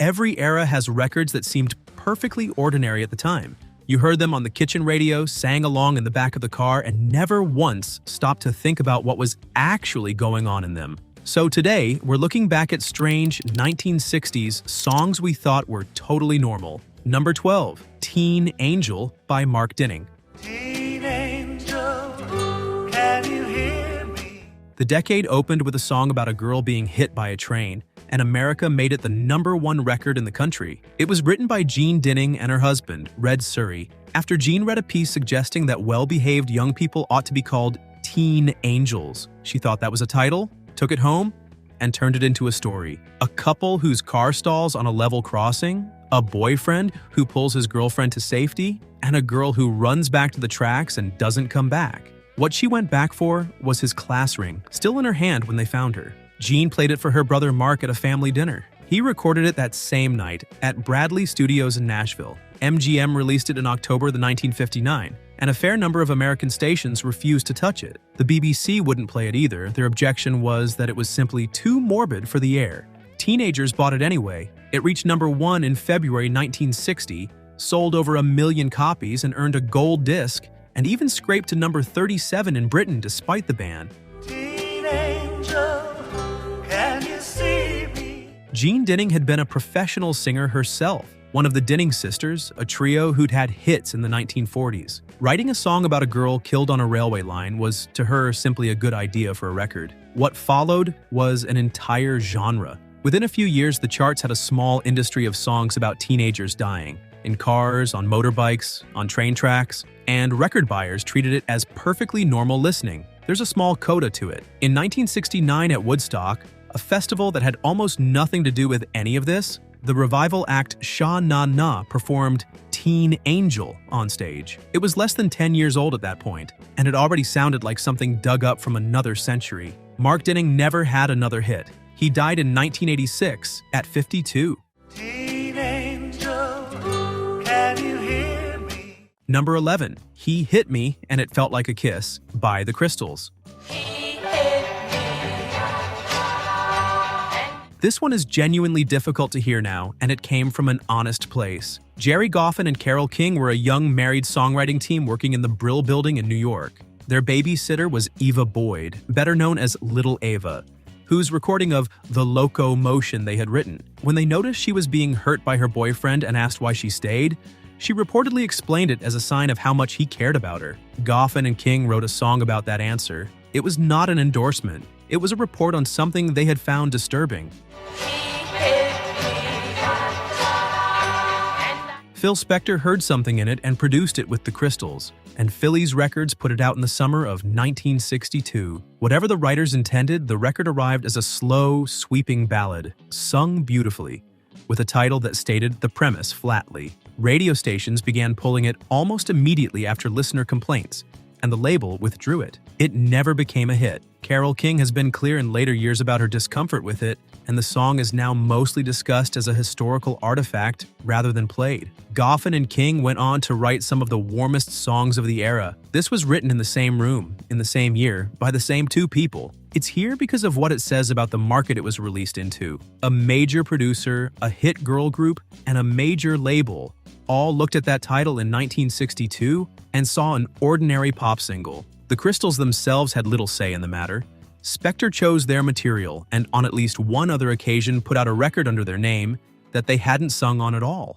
Every era has records that seemed perfectly ordinary at the time. You heard them on the kitchen radio, sang along in the back of the car, and never once stopped to think about what was actually going on in them. So today, we're looking back at strange 1960s songs we thought were totally normal. Number 12, Teen Angel by Mark Dinning. Teen angel, can you hear me? The decade opened with a song about a girl being hit by a train, and America made it the #1 record in the country. It was written by Jean Dinning and her husband, Red Surrey, after Jean read a piece suggesting that well-behaved young people ought to be called teen angels. She thought that was a title, took it home, and turned it into a story. A couple whose car stalls on a level crossing, a boyfriend who pulls his girlfriend to safety, and a girl who runs back to the tracks and doesn't come back. What she went back for was his class ring, still in her hand when they found her. Jean played it for her brother Mark at a family dinner. He recorded it that same night at Bradley Studios in Nashville. MGM released it in October 1959, and a fair number of American stations refused to touch it. The BBC wouldn't play it either. Their objection was that it was simply too morbid for the air. Teenagers bought it anyway. It reached #1 in February 1960, sold over 1 million copies and earned a gold disc, and even scraped to number 37 in Britain despite the ban. Teen angel, can you see me? Jean Dinning had been a professional singer herself, one of the Dinning sisters, a trio who'd had hits in the 1940s. Writing a song about a girl killed on a railway line was, to her, simply a good idea for a record. What followed was an entire genre. Within a few years, the charts had a small industry of songs about teenagers dying. In cars, on motorbikes, on train tracks, and record buyers treated it as perfectly normal listening. There's a small coda to it. In 1969 at Woodstock, a festival that had almost nothing to do with any of this, the revival act Sha Na Na performed Teen Angel on stage. It was less than 10 years old at that point, and it already sounded like something dug up from another century. Mark Dinning never had another hit. He died in 1986 at 52. Teen angel, can you hear me? Number 11, He Hit Me and It Felt Like a Kiss by The Crystals. This one is genuinely difficult to hear now, and it came from an honest place. Jerry Goffin and Carole King were a young married songwriting team working in the Brill Building in New York. Their babysitter was Eva Boyd, better known as Little Ava, whose recording of The Loco Motion they had written. When they noticed she was being hurt by her boyfriend and asked why she stayed, she reportedly explained it as a sign of how much he cared about her. Goffin and King wrote a song about that answer. It was not an endorsement. It was a report on something they had found disturbing. Phil Spector heard something in it and produced it with the Crystals, and Phillies Records put it out in the summer of 1962. Whatever the writers intended, the record arrived as a slow, sweeping ballad, sung beautifully, with a title that stated the premise flatly. Radio stations began pulling it almost immediately after listener complaints, and the label withdrew it. It never became a hit. Carole King has been clear in later years about her discomfort with it, and the song is now mostly discussed as a historical artifact rather than played. Goffin and King went on to write some of the warmest songs of the era. This was written in the same room, in the same year, by the same two people. It's here because of what it says about the market it was released into. A major producer, a hit girl group, and a major label all looked at that title in 1962 and saw an ordinary pop single. The Crystals themselves had little say in the matter. Spector chose their material and on at least one other occasion put out a record under their name that they hadn't sung on at all.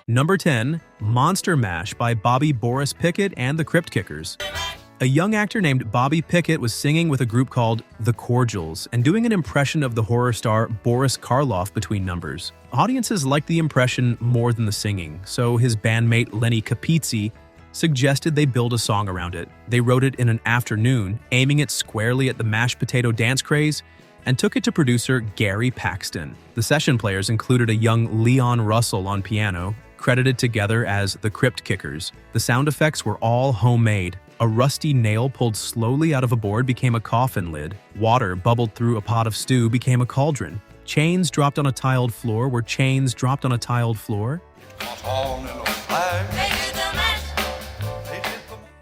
Number 10, Monster Mash by Bobby Boris Pickett and the Crypt Kickers. A young actor named Bobby Pickett was singing with a group called The Cordials and doing an impression of the horror star Boris Karloff between numbers. Audiences liked the impression more than the singing, so his bandmate Lenny Capizzi suggested they build a song around it. They wrote it in an afternoon, aiming it squarely at the mashed potato dance craze, and took it to producer Gary Paxton. The session players included a young Leon Russell on piano, credited together as the Crypt Kickers. The sound effects were all homemade. A rusty nail pulled slowly out of a board became a coffin lid. Water bubbled through a pot of stew became a cauldron. Chains dropped on a tiled floor were chains dropped on a tiled floor.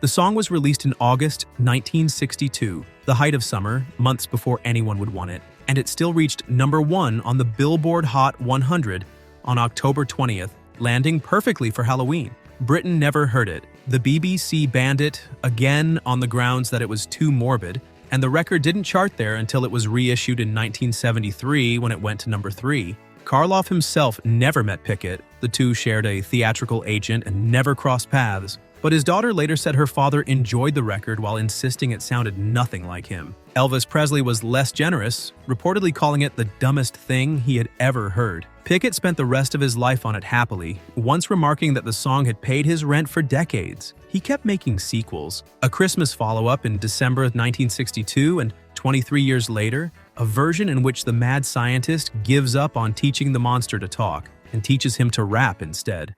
The song was released in August 1962, the height of summer, months before anyone would want it. and it still reached #1 on the Billboard Hot 100 on October 20th, landing perfectly for Halloween. Britain never heard it. The BBC banned it, again on the grounds that it was too morbid, and the record didn't chart there until it was reissued in 1973 when it went to #3. Karloff himself never met Pickett. The two shared a theatrical agent and never crossed paths. But his daughter later said her father enjoyed the record while insisting it sounded nothing like him. Elvis Presley was less generous, reportedly calling it the dumbest thing he had ever heard. Pickett spent the rest of his life on it happily, once remarking that the song had paid his rent for decades. He kept making sequels, a Christmas follow-up in December of 1962, and 23 years later, a version in which the mad scientist gives up on teaching the monster to talk and teaches him to rap instead.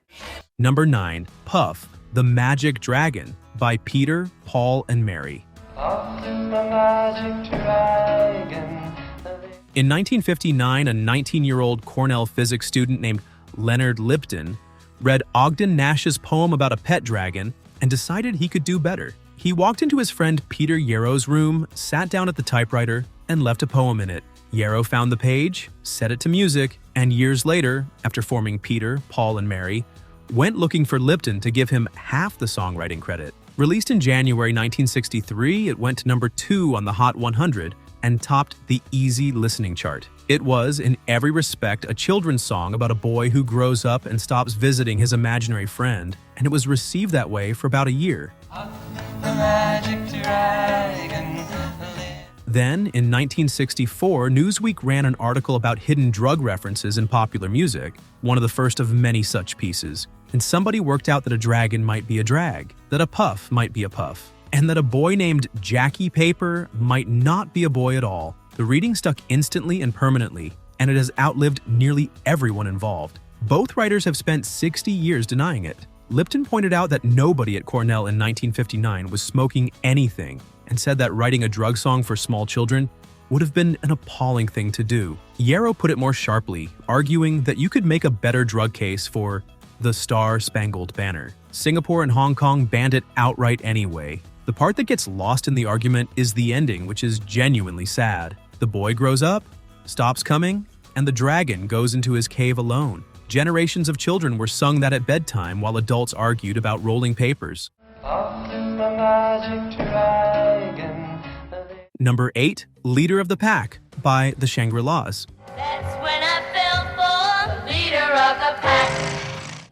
Number 9. Puff, the Magic Dragon by Peter, Paul, and Mary. In 1959, a 19-year-old Cornell physics student named Leonard Lipton read Ogden Nash's poem about a pet dragon and decided he could do better. He walked into his friend Peter Yarrow's room, sat down at the typewriter, and left a poem in it. Yarrow found the page, set it to music, and years later, after forming Peter, Paul, and Mary, went looking for Lipton to give him half the songwriting credit. Released in January 1963, it went to #2 on the Hot 100 and topped the Easy Listening chart. It was, in every respect, a children's song about a boy who grows up and stops visiting his imaginary friend, and it was received that way for about a year. Then, in 1964, Newsweek ran an article about hidden drug references in popular music, one of the first of many such pieces. And somebody worked out that a dragon might be a drag, that a puff might be a puff, and that a boy named Jackie Paper might not be a boy at all. The reading stuck instantly and permanently, and it has outlived nearly everyone involved. Both writers have spent 60 years denying it. Lipton pointed out that nobody at Cornell in 1959 was smoking anything, and said that writing a drug song for small children would have been an appalling thing to do. Yarrow put it more sharply, arguing that you could make a better drug case for the Star-Spangled Banner. Singapore and Hong Kong banned it outright anyway. The part that gets lost in the argument is the ending, which is genuinely sad. The boy grows up, stops coming, and the dragon goes into his cave alone. Generations of children were sung that at bedtime while adults argued about rolling papers. Number 8. Leader of the Pack by the Shangri-Las. That's when I fell for leader of the pack.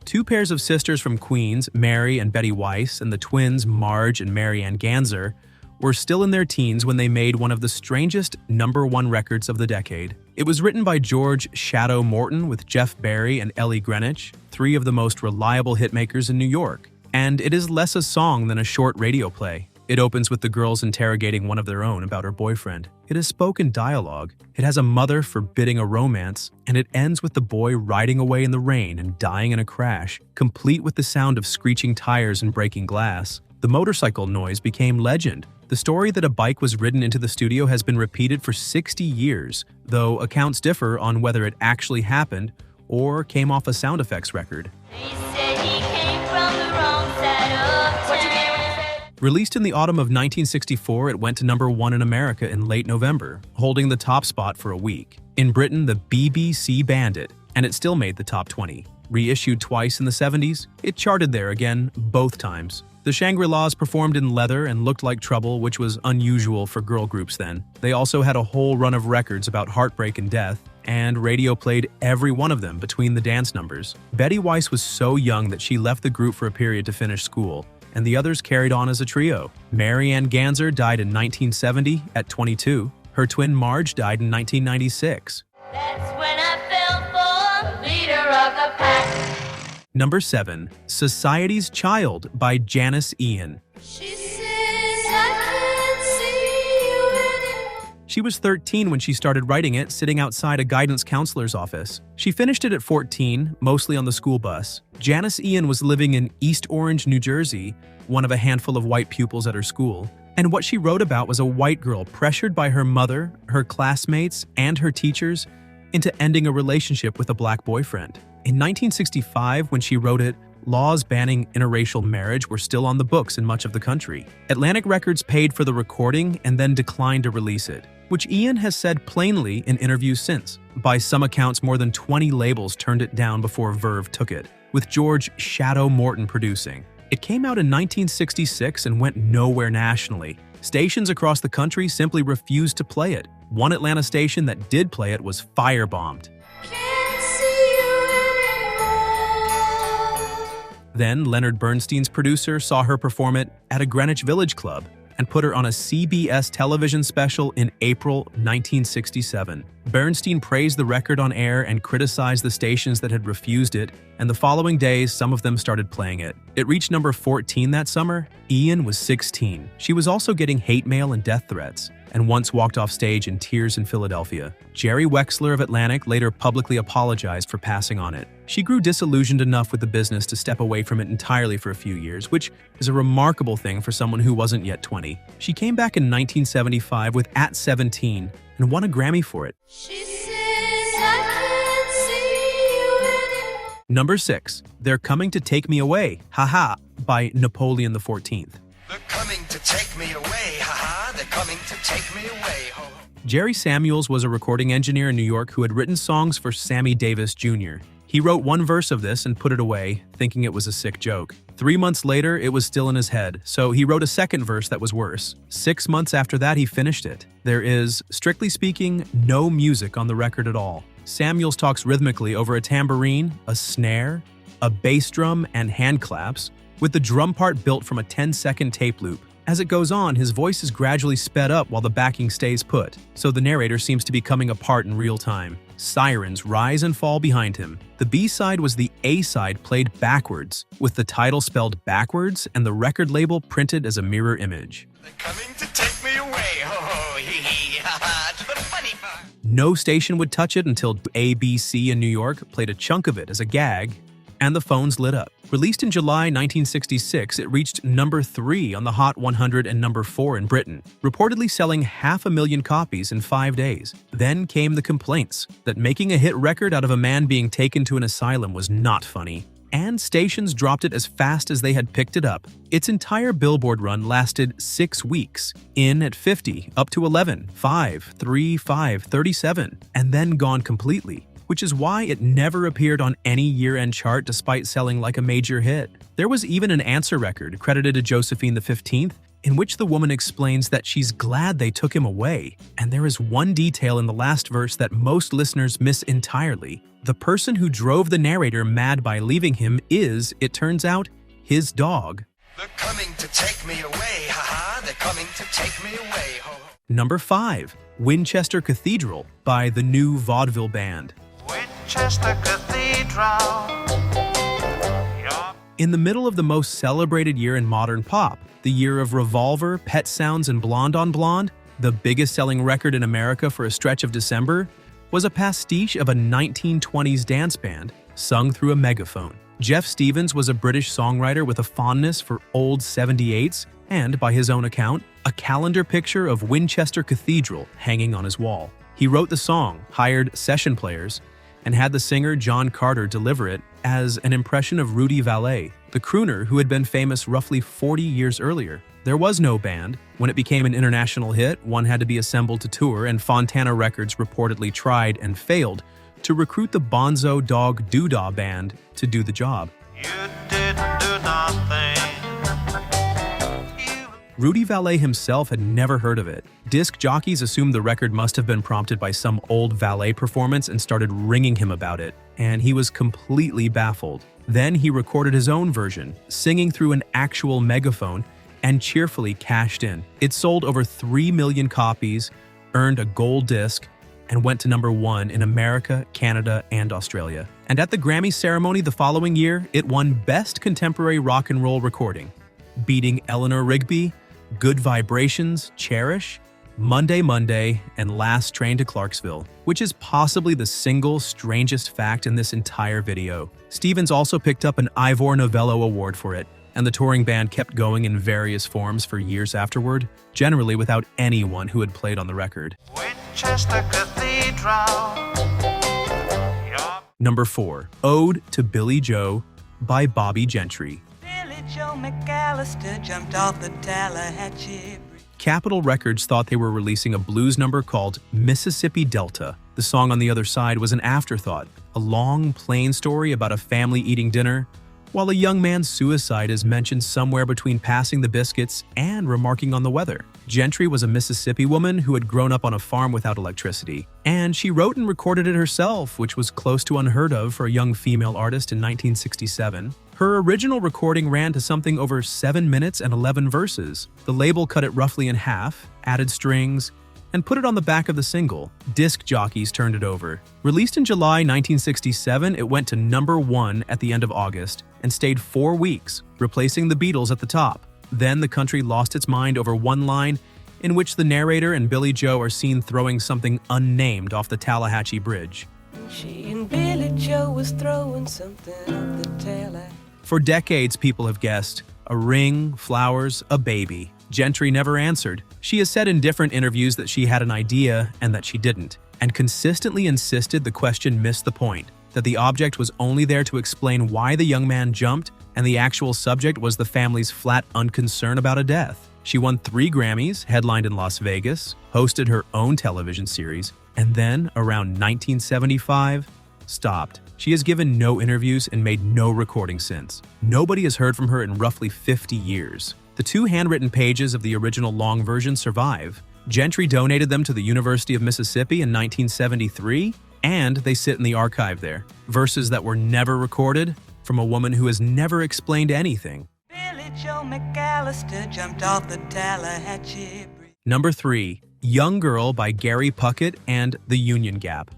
Two pairs of sisters from Queens, Mary and Betty Weiss, and the twins Marge and Mary Ann Ganser, were still in their teens when they made one of the strangest #1 records of the decade. It was written by George Shadow Morton with Jeff Barry and Ellie Greenwich, three of the most reliable hitmakers in New York. And it is less a song than a short radio play. It opens with the girls interrogating one of their own about her boyfriend. It is spoken dialogue. It has a mother forbidding a romance, and it ends with the boy riding away in the rain and dying in a crash, complete with the sound of screeching tires and breaking glass. The motorcycle noise became legend. The story that a bike was ridden into the studio has been repeated for 60 years, though accounts differ on whether it actually happened or came off a sound effects record. He said he came from the wrong side of town. Released in the autumn of 1964, it went to #1 in America in late November, holding the top spot for a week. In Britain, the BBC banned it, and it still made the top 20. Reissued twice in the 70s, it charted there again both times. The Shangri-Las performed in leather and looked like trouble, which was unusual for girl groups then. They also had a whole run of records about heartbreak and death, and radio played every one of them between the dance numbers. Betty Weiss was so young that she left the group for a period to finish school, and the others carried on as a trio. Mary Ann Ganser died in 1970 at 22. Her twin Marge died in 1996. That's when I fell for leader of the pack. Number 7. Society's Child by Janis Ian. She says I can't see you anymore. She was 13 when she started writing it, sitting outside a guidance counselor's office. She finished it at 14, mostly on the school bus. Janis Ian was living in East Orange, New Jersey, one of a handful of white pupils at her school. And what she wrote about was a white girl pressured by her mother, her classmates, and her teachers into ending a relationship with a black boyfriend. In 1965, when she wrote it, laws banning interracial marriage were still on the books in much of the country. Atlantic Records paid for the recording and then declined to release it. which Ian has said plainly in interviews since. By some accounts, more than 20 labels turned it down before Verve took it, with George Shadow Morton producing. It came out in 1966 and went nowhere nationally. Stations across the country simply refused to play it. One Atlanta station that did play it was firebombed. Can't see you anymore. Then Leonard Bernstein's producer saw her perform it at a Greenwich Village club and put her on a CBS television special in April 1967. Bernstein praised the record on air and criticized the stations that had refused it, and the following days, some of them started playing it. It reached number 14 that summer. Ian was 16. She was also getting hate mail and death threats, and once walked off stage in tears in Philadelphia. Jerry Wexler of Atlantic later publicly apologized for passing on it. She grew disillusioned enough with the business to step away from it entirely for a few years, which is a remarkable thing for someone who wasn't yet 20. She came back in 1975 with At 17 and won a Grammy for it. She says I can't see you anymore. Number 6, They're Coming to Take Me Away, Haha, by Napoleon XIV. They're coming to take me away, haha, they're coming to take me away, ho. Jerry Samuels was a recording engineer in New York who had written songs for Sammy Davis Jr. He wrote one verse of this and put it away, thinking it was a sick joke. 3 months later, it was still in his head, so he wrote a second verse that was worse. 6 months after that, he finished it. There is, strictly speaking, no music on the record at all. Samuels talks rhythmically over a tambourine, a snare, a bass drum, and hand claps, with the drum part built from a 10-second tape loop. As it goes on, his voice is gradually sped up while the backing stays put, so the narrator seems to be coming apart in real time. Sirens rise and fall behind him. The B-side was the A-side played backwards, with the title spelled backwards and the record label printed as a mirror image. They're coming to take me away, ho ho, hee hee, ha ha, to the funny part. No station would touch it until ABC in New York played a chunk of it as a gag, and the phones lit up. Released in July 1966, it reached number 3 on the Hot 100 and number 4 in Britain, reportedly selling 500,000 copies in 5 days. Then came the complaints that making a hit record out of a man being taken to an asylum was not funny, and stations dropped it as fast as they had picked it up. Its entire Billboard run lasted 6 weeks, in at 50, up to 11, 5, 3, 5, 37, and then gone completely, which is why it never appeared on any year-end chart despite selling like a major hit. There was even an answer record credited to Josephine XV, in which the woman explains that she's glad they took him away, and there is one detail in the last verse that most listeners miss entirely. The person who drove the narrator mad by leaving him is, it turns out, his dog. They're coming to take me away, haha, they're coming to take me away, ho ho. Number 5, Winchester Cathedral by the New Vaudeville Band. Winchester Cathedral. In the middle of the most celebrated year in modern pop, the year of Revolver, Pet Sounds, and Blonde on Blonde, the biggest selling record in America for a stretch of December, was a pastiche of a 1920s dance band sung through a megaphone. Jeff Stevens was a British songwriter with a fondness for old 78s and, by his own account, a calendar picture of Winchester Cathedral hanging on his wall. He wrote the song, hired session players, and had the singer John Carter deliver it as an impression of Rudy Vallee, the crooner who had been famous roughly 40 years earlier. There was no band. When it became an international hit, one had to be assembled to tour, and Fontana Records reportedly tried and failed to recruit the Bonzo Dog Doodah Band to do the job. You didn't do nothing. Rudy Vallee himself had never heard of it. Disc jockeys assumed the record must have been prompted by some old Vallee performance and started ringing him about it, and he was completely baffled. Then he recorded his own version, singing through an actual megaphone, and cheerfully cashed in. It sold over 3 million copies, earned a gold disc, and went to number 1 in America, Canada, and Australia. And at the Grammy ceremony the following year, it won Best Contemporary Rock and Roll Recording, beating Eleanor Rigby, Good Vibrations, Cherish, Monday Monday, and Last Train to Clarksville, which is possibly the single strangest fact in this entire video. Stevens also picked up an Ivor Novello Award for it, and the touring band kept going in various forms for years afterward, generally without anyone who had played on the record. Winchester Cathedral. Number 4, Ode to Billie Joe by Bobby Gentry. Billie Joe McAllister jumped off the Tallahatchie Bridge. Capitol Records thought they were releasing a blues number called Mississippi Delta. The song on the other side was an afterthought, a long, plain story about a family eating dinner, while a young man's suicide is mentioned somewhere between passing the biscuits and remarking on the weather. Gentry was a Mississippi woman who had grown up on a farm without electricity, and she wrote and recorded it herself, which was close to unheard of for a young female artist in 1967. Her original recording ran to something over 7 minutes and 11 verses. The label cut it roughly in half, added strings, and put it on the back of the single. Disc jockeys turned it over. Released in July 1967, it went to number 1 at the end of August and stayed 4 weeks, replacing the Beatles at the top. Then the country lost its mind over one line in which the narrator and Billie Joe are seen throwing something unnamed off the Tallahatchie Bridge. She and Billie Joe was throwing something off the Tallahatchie. For decades, people have guessed a ring, flowers, a baby. Gentry never answered. She has said in different interviews that she had an idea and that she didn't, and consistently insisted the question missed the point, that the object was only there to explain why the young man jumped, and the actual subject was the family's flat unconcern about a death. She won 3 Grammys, headlined in Las Vegas, hosted her own television series, and then, around 1975, stopped. She has given no interviews and made no recordings since. Nobody has heard from her in roughly 50 years. The 2 handwritten pages of the original long version survive. Gentry donated them to the University of Mississippi in 1973, and they sit in the archive there. Verses that were never recorded from a woman who has never explained anything. Billie Joe McAllister jumped off the Tallahatchie Bridge. Number 3, Young Girl by Gary Puckett and the Union Gap.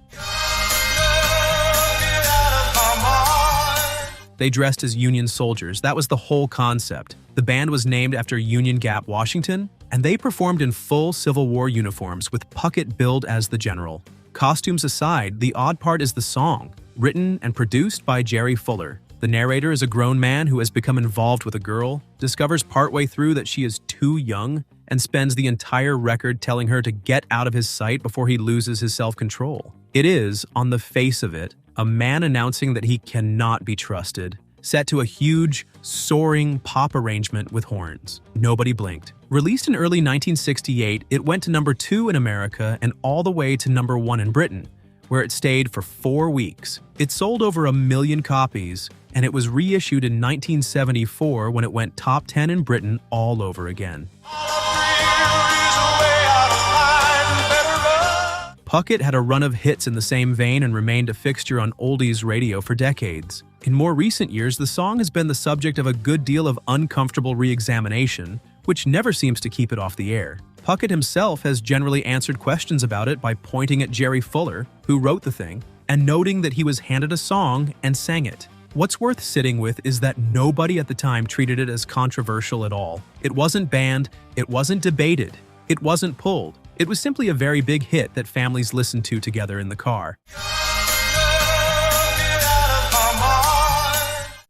They dressed as Union soldiers. That was the whole concept. The band was named after Union Gap, Washington, and they performed in full Civil War uniforms with Puckett billed as the general. Costumes aside, the odd part is the song, written and produced by Jerry Fuller. The narrator is a grown man who has become involved with a girl, discovers partway through that she is too young, and spends the entire record telling her to get out of his sight before he loses his self-control. It is, on the face of it, a man announcing that he cannot be trusted, set to a huge, soaring pop arrangement with horns. Nobody blinked. Released in early 1968, it went to number 2 in America and all the way to number 1 in Britain, where it stayed for 4 weeks. It sold over 1 million copies, and it was reissued in 1974 when it went top 10 in Britain all over again. Puckett had a run of hits in the same vein and remained a fixture on oldies radio for decades. In more recent years, the song has been the subject of a good deal of uncomfortable re-examination, which never seems to keep it off the air. Puckett himself has generally answered questions about it by pointing at Jerry Fuller, who wrote the thing, and noting that he was handed a song and sang it. What's worth sitting with is that nobody at the time treated it as controversial at all. It wasn't banned, it wasn't debated, it wasn't pulled. It was simply a very big hit that families listened to together in the car.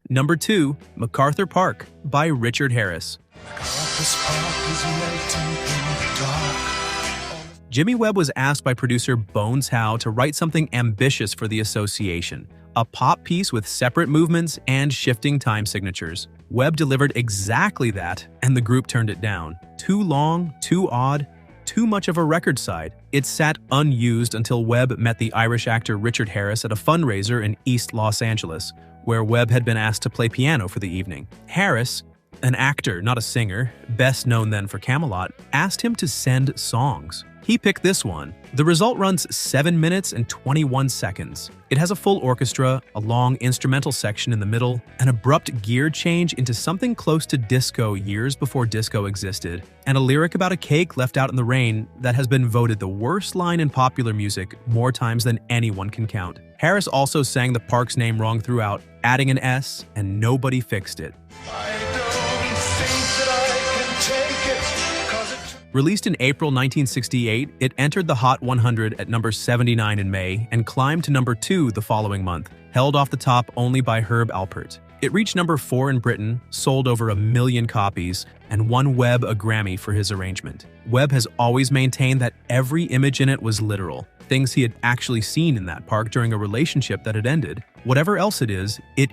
Number 2, MacArthur Park by Richard Harris. Jimmy Webb was asked by producer Bones Howe to write something ambitious for the association, a pop piece with separate movements and shifting time signatures. Webb delivered exactly that, and the group turned it down. Too long, too odd, too much of a record side. It sat unused until Webb met the Irish actor Richard Harris at a fundraiser in East Los Angeles, where Webb had been asked to play piano for the evening. Harris, an actor, not a singer, best known then for Camelot, asked him to send songs. He picked this one. The result runs 7 minutes and 21 seconds. It has a full orchestra, a long instrumental section in the middle, an abrupt gear change into something close to disco years before disco existed, and a lyric about a cake left out in the rain that has been voted the worst line in popular music more times than anyone can count. Harris also sang the park's name wrong throughout, adding an S, and nobody fixed it. Released in April 1968, it entered the Hot 100 at number 79 in May and climbed to number 2 the following month, held off the top only by Herb Alpert. It reached number 4 in Britain, sold over 1 million copies, and won Webb a Grammy for his arrangement. Webb has always maintained that every image in it was literal, things he had actually seen in that park during a relationship that had ended. Whatever else it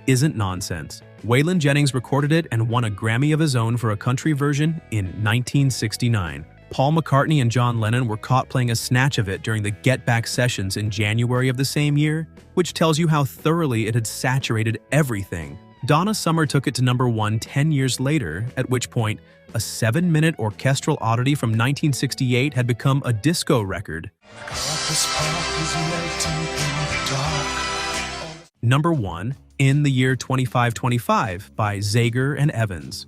isn't nonsense. Waylon Jennings recorded it and won a Grammy of his own for a country version in 1969. Paul McCartney and John Lennon were caught playing a snatch of it during the Get Back sessions in January of the same year, which tells you how thoroughly it had saturated everything. Donna Summer took it to number 1 10 years later, at which point, a 7-minute orchestral oddity from 1968 had become a disco record. Number 1, In the Year 2525 by Zager and Evans.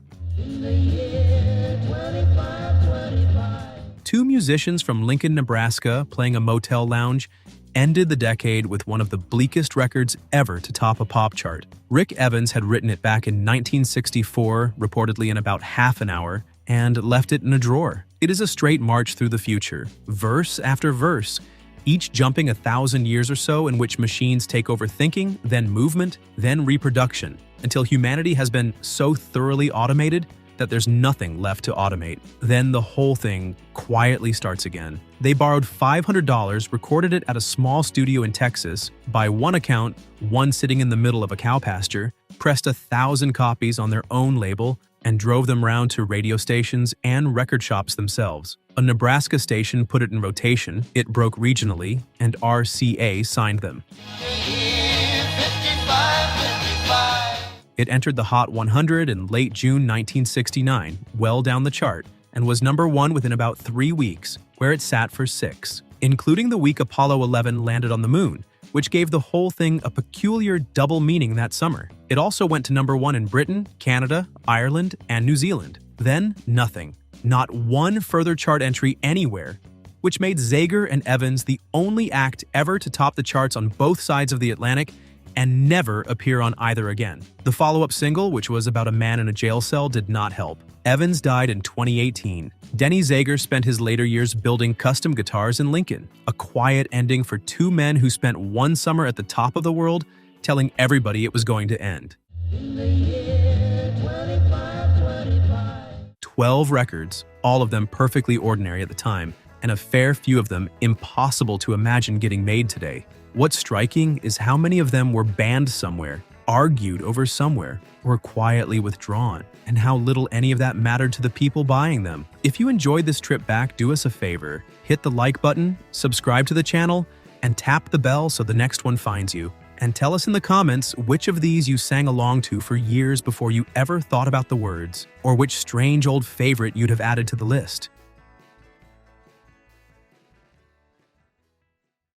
Two musicians from Lincoln, Nebraska, playing a motel lounge, ended the decade with one of the bleakest records ever to top a pop chart. Rick Evans had written it back in 1964, reportedly in about half an hour, and left it in a drawer. It is a straight march through the future, verse after verse, each jumping 1,000 years or so, in which machines take over thinking, then movement, then reproduction, until humanity has been so thoroughly automated that there's nothing left to automate. Then the whole thing quietly starts again. They borrowed $500, recorded it at a small studio in Texas, by one account, one sitting in the middle of a cow pasture, pressed 1,000 copies on their own label, and drove them round to radio stations and record shops themselves. A Nebraska station put it in rotation, it broke regionally, and RCA signed them. It entered the Hot 100 in late June 1969, well down the chart, and was number 1 within about 3 weeks, where it sat for 6, including the week Apollo 11 landed on the moon, which gave the whole thing a peculiar double meaning that summer. It also went to number 1 in Britain, Canada, Ireland, and New Zealand. Then, nothing. Not one further chart entry anywhere, which made Zager and Evans the only act ever to top the charts on both sides of the Atlantic and never appear on either again. The follow-up single, which was about a man in a jail cell, did not help. Evans died in 2018. Denny Zager spent his later years building custom guitars in Lincoln, a quiet ending for two men who spent one summer at the top of the world telling everybody it was going to end. 12 records, all of them perfectly ordinary at the time, and a fair few of them impossible to imagine getting made today. What's striking is how many of them were banned somewhere, argued over somewhere, or quietly withdrawn, and how little any of that mattered to the people buying them. If you enjoyed this trip back, do us a favor, hit the like button, subscribe to the channel, and tap the bell so the next one finds you. And tell us in the comments which of these you sang along to for years before you ever thought about the words, or which strange old favorite you'd have added to the list.